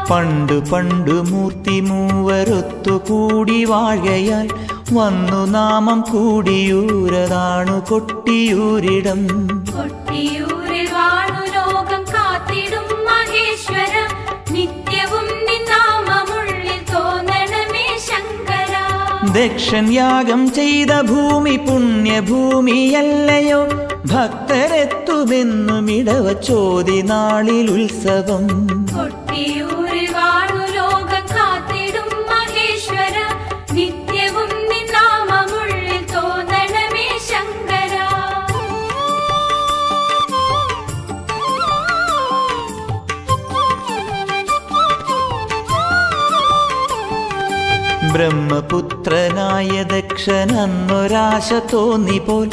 പണ്ടു പണ്ടു മൂർത്തി മൂവരൊത്തുകൂടി വാഴയാൽ വന്നു നാമം കൂടിയൂരതാണു കൊട്ടിയൂരിടം. കൊട്ടിയൂരിൽ വാണു ലോകം കാത്തിടും മഹേശ്വര, നിത്യവും നിന്നാമമുള്ളിൽ തോന്നണമേ ശങ്കര. ദക്ഷൻ യാഗം ചെയ്ത ഭൂമി പുണ്യഭൂമിയല്ലയോ, ഭക്തരെത്തുമെന്നും ഇടവച്ചോതി നാളിൽ ഉത്സവം. കൊട്ടിയൂരിൽ വാണു ലോകം കാത്തിടും മഹേശ്വര, നിത്യവും നിന്നാമമുള്ളിൽ തോന്നണമേ ശങ്കര. ബ്രഹ്മപുത്രനായ ദക്ഷൻ അന്നൊരാശ തോന്നിപ്പോൽ